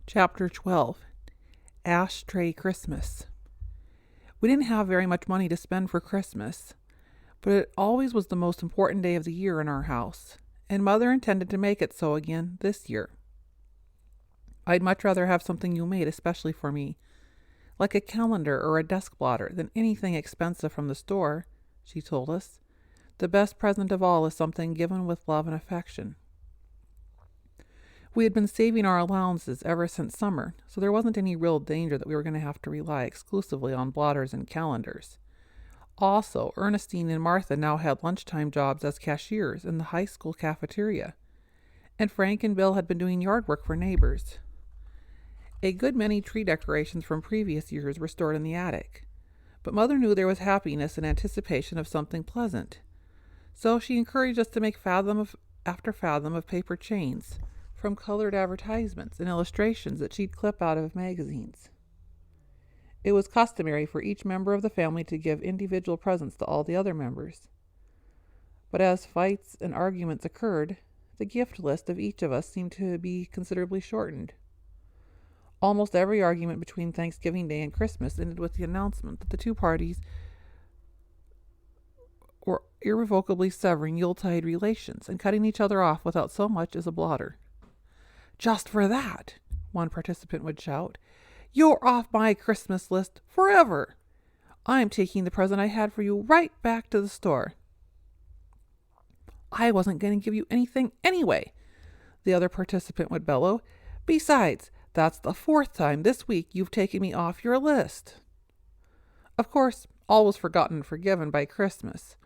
Chapter 12. Ashtray Christmas. We didn't have very much money to spend for Christmas, but it always was the most important day of the year in our house, and Mother intended to make it so again this year. I'd much rather have something you made especially for me, like a calendar or a desk blotter, than anything expensive from the store, she told us. The best present of all is something given with love and affection. We had been saving our allowances ever since summer, so there wasn't any real danger that we were going to have to rely exclusively on blotters and calendars. Also, Ernestine and Martha now had lunchtime jobs as cashiers in the high school cafeteria, and Frank and Bill had been doing yard work for neighbors. A good many tree decorations from previous years were stored in the attic, but Mother knew there was happiness in anticipation of something pleasant, so she encouraged us to make fathom after fathom of paper chains from colored advertisements and illustrations that she'd clip out of magazines. It was customary for each member of the family to give individual presents to all the other members. But as fights and arguments occurred, the gift list of each of us seemed to be considerably shortened. Almost every argument between Thanksgiving Day and Christmas ended with the announcement that the two parties were irrevocably severing Yuletide relations and cutting each other off without so much as a blotter. "Just for that," one participant would shout, "you're off my Christmas list forever. I'm taking the present I had for you right back to the store." "I wasn't going to give you anything anyway," the other participant would bellow. "Besides, that's the fourth time this week you've taken me off your list." Of course, all was forgotten and forgiven by Christmas,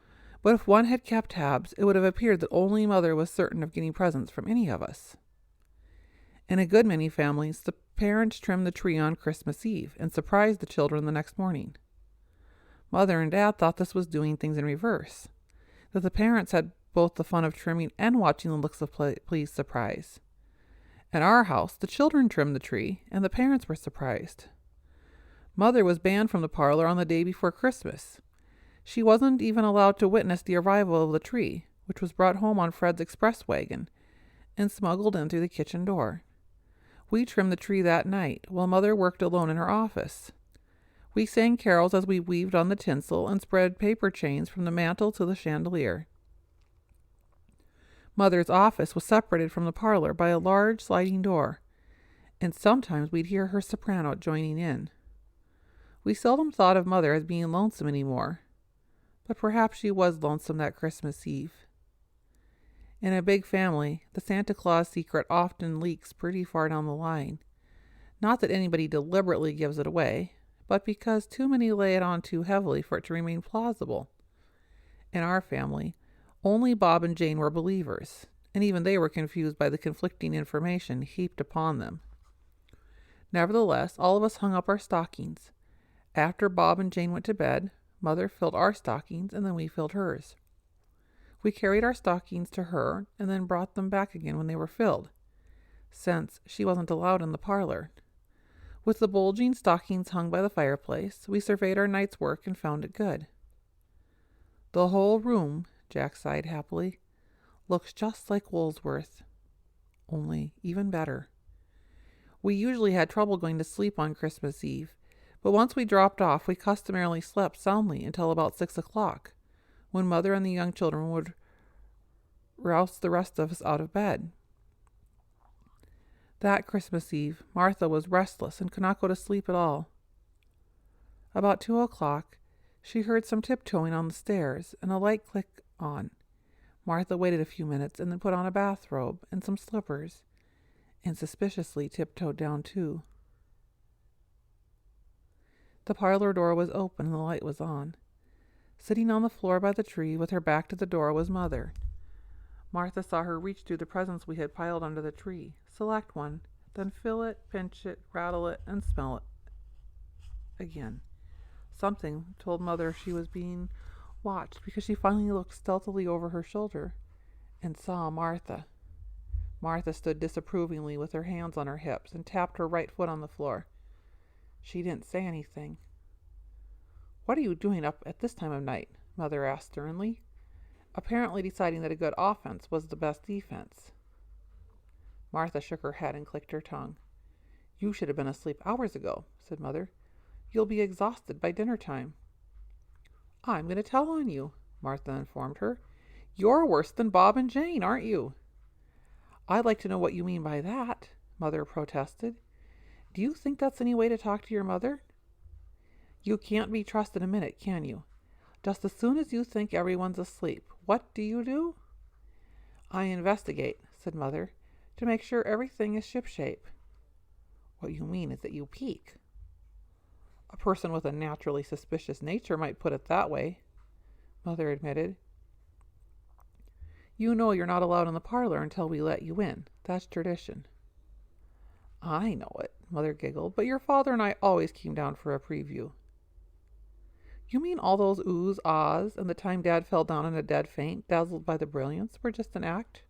but if one had kept tabs, it would have appeared that only Mother was certain of getting presents from any of us. In a good many families, the parents trimmed the tree on Christmas Eve and surprised the children the next morning. Mother and Dad thought this was doing things in reverse, that the parents had both the fun of trimming and watching the looks of pleased surprise. In our house, the children trimmed the tree, and the parents were surprised. Mother was banned from the parlor on the day before Christmas. She wasn't even allowed to witness the arrival of the tree, which was brought home on Fred's express wagon and smuggled in through the kitchen door. We trimmed the tree that night, while Mother worked alone in her office. We sang carols as we weaved on the tinsel and spread paper chains from the mantel to the chandelier. Mother's office was separated from the parlor by a large sliding door, and sometimes we'd hear her soprano joining in. We seldom thought of Mother as being lonesome anymore, but perhaps she was lonesome that Christmas Eve. In a big family, the Santa Claus secret often leaks pretty far down the line. Not that anybody deliberately gives it away, but because too many lay it on too heavily for it to remain plausible. In our family, only Bob and Jane were believers, and even they were confused by the conflicting information heaped upon them. Nevertheless, all of us hung up our stockings. After Bob and Jane went to bed, Mother filled our stockings, and then we filled hers. We carried our stockings to her and then brought them back again when they were filled, since she wasn't allowed in the parlor. With the bulging stockings hung by the fireplace, we surveyed our night's work and found it good. "The whole room," Jack sighed happily, "looks just like Woolsworth, only even better." We usually had trouble going to sleep on Christmas Eve, but once we dropped off, we customarily slept soundly until about 6 o'clock, when Mother and the young children would rouse the rest of us out of bed. That Christmas Eve, Martha was restless and could not go to sleep at all. About 2 o'clock, she heard some tiptoeing on the stairs and a light click on. Martha waited a few minutes and then put on a bathrobe and some slippers and suspiciously tiptoed down too. The parlor door was open and the light was on. Sitting on the floor by the tree with her back to the door was Mother. Martha saw her reach through the presents we had piled under the tree, select one, then fill it, pinch it, rattle it, and smell it again. Something told Mother she was being watched because she finally looked stealthily over her shoulder and saw Martha. Martha stood disapprovingly with her hands on her hips and tapped her right foot on the floor. She didn't say anything. "What are you doing up at this time of night?" Mother asked sternly, apparently deciding that a good offense was the best defense. Martha shook her head and clicked her tongue. You should have been asleep hours ago, said Mother. You'll be exhausted by dinner time. I'm going to tell on you, Martha informed her. You're worse than Bob and Jane, aren't you? I'd like to know what you mean by that, Mother protested. Do you think that's any way to talk to your mother? You can't be trusted a minute, can you? Just as soon as you think everyone's asleep, what do? I investigate, said Mother, to make sure everything is shipshape. What you mean is that you peek. A person with a naturally suspicious nature might put it that way, Mother admitted. You know you're not allowed in the parlor until we let you in. That's tradition. I know it, Mother giggled, but your father and I always came down for a preview. You mean all those oohs, ahs, and the time Dad fell down in a dead faint, dazzled by the brilliance, were just an act?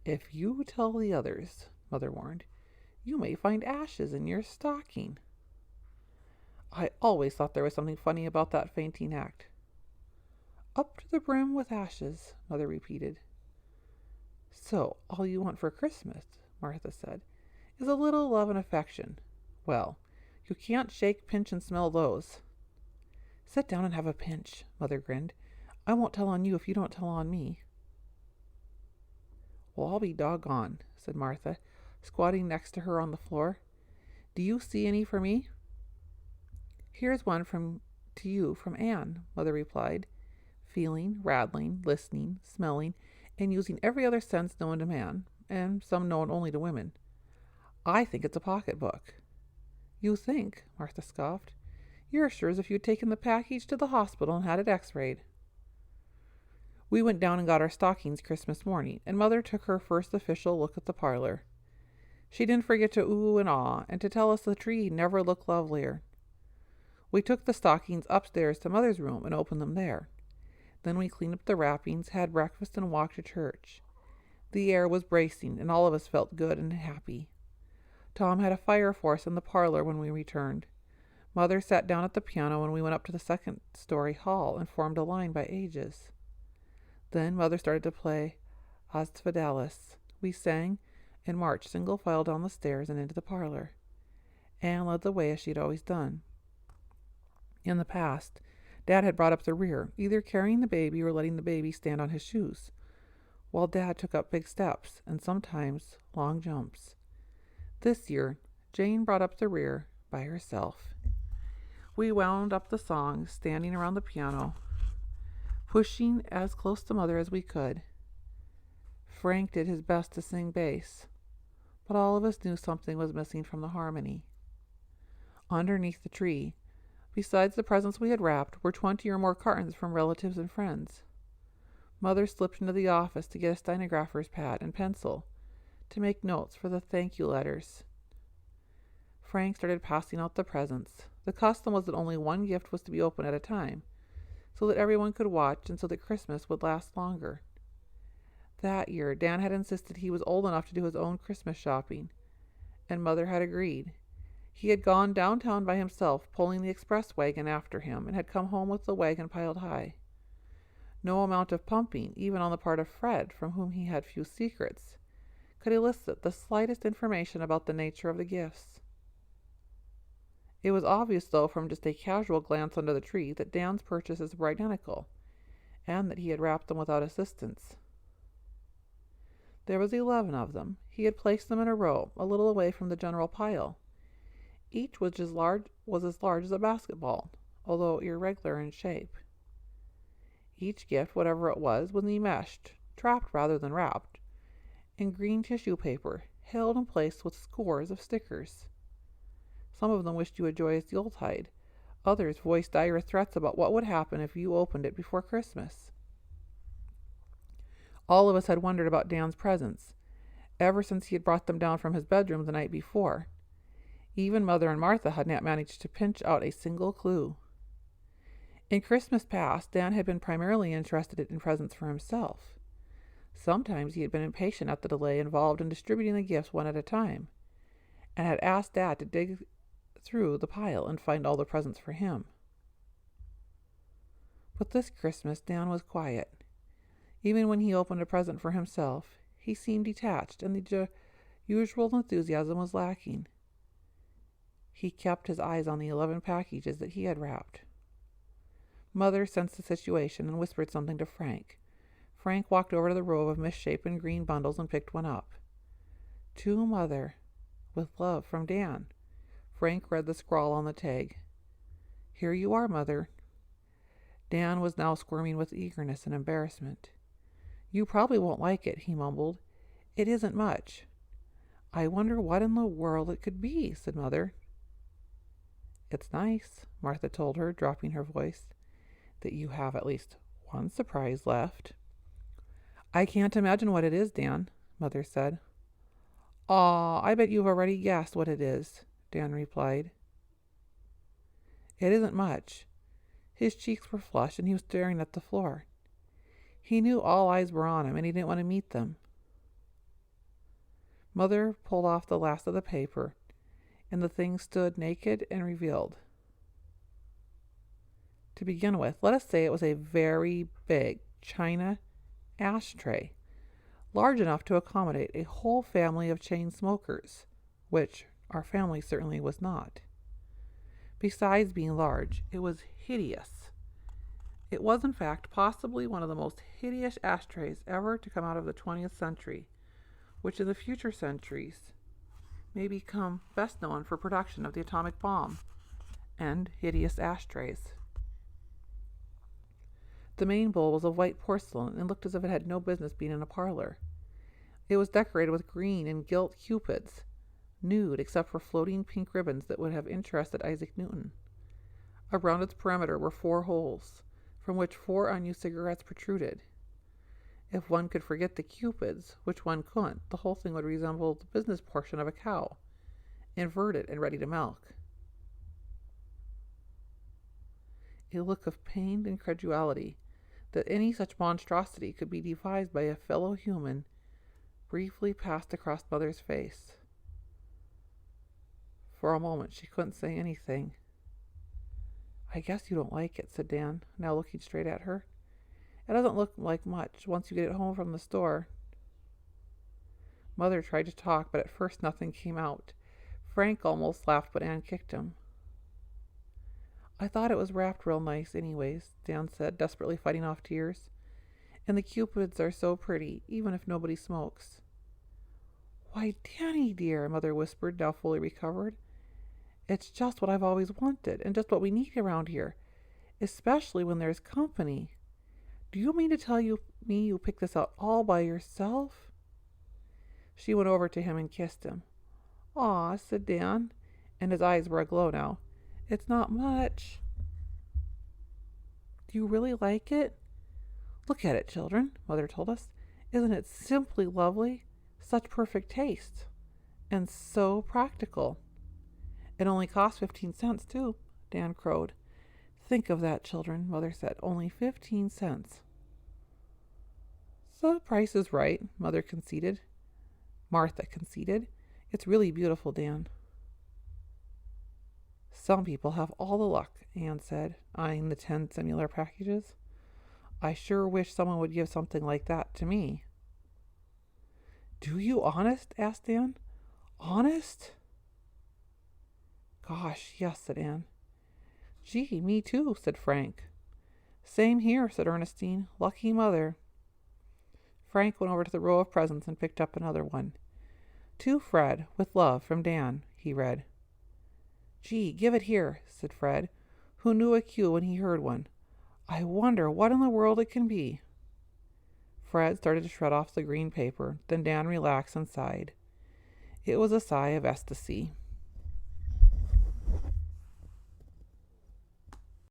If you tell the others, Mother warned, you may find ashes in your stocking. I always thought there was something funny about that fainting act. Up to the brim with ashes, Mother repeated. So, all you want for Christmas, Martha said, is a little love and affection. Well, you can't shake, pinch, and smell those. Sit down and have a pinch, Mother grinned. I won't tell on you if you don't tell on me. Well, I'll be doggone, said Martha, squatting next to her on the floor. Do you see any for me? Here's one to you from Anne, Mother replied, feeling, rattling, listening, smelling, and using every other sense known to man, and some known only to women. I think it's a pocketbook. You think, Martha scoffed. You're as sure as if you'd taken the package to the hospital and had it x-rayed. We went down and got our stockings Christmas morning, and Mother took her first official look at the parlor. She didn't forget to ooh and ah, and to tell us the tree never looked lovelier. We took the stockings upstairs to Mother's room and opened them there. Then we cleaned up the wrappings, had breakfast, and walked to church. The air was bracing, and all of us felt good and happy. Tom had a fire for us in the parlor when we returned. Mother sat down at the piano and we went up to the second-story hall and formed a line by ages. Then Mother started to play As Fidelis. We sang and marched single file down the stairs and into the parlor. Anne led the way as she'd always done. In the past, Dad had brought up the rear, either carrying the baby or letting the baby stand on his shoes, while Dad took up big steps and sometimes long jumps. This year, Jane brought up the rear by herself. We wound up the songs, standing around the piano, pushing as close to Mother as we could. Frank did his best to sing bass, but all of us knew something was missing from the harmony. Underneath the tree, besides the presents we had wrapped, were 20 or more cartons from relatives and friends. Mother slipped into the office to get a stenographer's pad and pencil to make notes for the thank you letters. Frank started passing out the presents. The custom was that only one gift was to be opened at a time, so that everyone could watch and so that Christmas would last longer. That year, Dan had insisted he was old enough to do his own Christmas shopping, and Mother had agreed. He had gone downtown by himself, pulling the express wagon after him, and had come home with the wagon piled high. No amount of pumping, even on the part of Fred, from whom he had few secrets, could elicit the slightest information about the nature of the gifts. It was obvious, though, from just a casual glance under the tree, that Dan's purchases were identical, and that he had wrapped them without assistance. There was 11 of them. He had placed them in a row, a little away from the general pile. Each was as large as a basketball, although irregular in shape. Each gift, whatever it was enmeshed, trapped rather than wrapped, in green tissue paper, held in place with scores of stickers. Some of them wished you a joyous Yuletide. Others voiced dire threats about what would happen if you opened it before Christmas. All of us had wondered about Dan's presents, ever since he had brought them down from his bedroom the night before. Even Mother and Martha had not managed to pinch out a single clue. In Christmas past, Dan had been primarily interested in presents for himself. Sometimes he had been impatient at the delay involved in distributing the gifts one at a time, and had asked Dad to dig through the pile and find all the presents for him. But this Christmas, Dan was quiet. Even when he opened a present for himself, he seemed detached, and the usual enthusiasm was lacking. He kept his eyes on the 11 packages that he had wrapped. Mother sensed the situation and whispered something to Frank. Frank walked over to the row of misshapen green bundles and picked one up. To Mother, with love from Dan. Frank read the scrawl on the tag. Here you are, Mother. Dan was now squirming with eagerness and embarrassment. You probably won't like it, he mumbled. It isn't much. I wonder what in the world it could be, said Mother. It's nice, Martha told her, dropping her voice, that you have at least one surprise left. I can't imagine what it is, Dan, Mother said. Aw, I bet you've already guessed what it is, Dan replied. It isn't much. His cheeks were flushed and he was staring at the floor. He knew all eyes were on him and he didn't want to meet them. Mother pulled off the last of the paper, and the thing stood naked and revealed. To begin with, let us say it was a very big china ashtray, large enough to accommodate a whole family of chain smokers, which our family certainly was not. Besides being large, it was hideous. It was, in fact, possibly one of the most hideous ashtrays ever to come out of the 20th century, which in the future centuries may become best known for production of the atomic bomb and hideous ashtrays. The main bowl was of white porcelain and looked as if it had no business being in a parlor. It was decorated with green and gilt cupids, nude except for floating pink ribbons that would have interested Isaac Newton. Around its perimeter were 4 holes, from which 4 unused cigarettes protruded. If one could forget the cupids, which one couldn't, the whole thing would resemble the business portion of a cow, inverted and ready to milk. A look of pained incredulity that any such monstrosity could be devised by a fellow human briefly passed across Mother's face. For a moment she couldn't say anything. I guess you don't like it, said Dan, now looking straight at her. It doesn't look like much once you get it home from the store. Mother tried to talk, but at first nothing came out. Frank almost laughed, but Anne kicked him. I thought it was wrapped real nice anyways, Dan said, desperately fighting off tears. And the cupids are so pretty, even if nobody smokes. Why, Danny dear, Mother whispered, now fully recovered. It's just what I've always wanted, and just what we need around here, especially when there's company. Do you mean to tell me you picked this out all by yourself? She went over to him and kissed him. Aw, said Dan, and his eyes were aglow now. It's not much. Do you really like it? Look at it, children, Mother told us. Isn't it simply lovely? Such perfect taste. And so practical. It only cost 15 cents, too, Dan crowed. Think of that, children, Mother said. Only 15 cents. So the price is right, Mother conceded. Martha conceded. It's really beautiful, Dan. Some people have all the luck, Anne said, eyeing the 10 similar packages. I sure wish someone would give something like that to me. Do you honest? Asked Anne. Honest? Gosh, yes, said Anne. Gee, me too, said Frank. Same here, said Ernestine. Lucky Mother. Frank went over to the row of presents and picked up another one. To Fred, with love, from Dan, he read. Gee, give it here, said Fred, who knew a cue when he heard one. I wonder what in the world it can be. Fred started to shred off the green paper, then Dan relaxed and sighed. It was a sigh of ecstasy.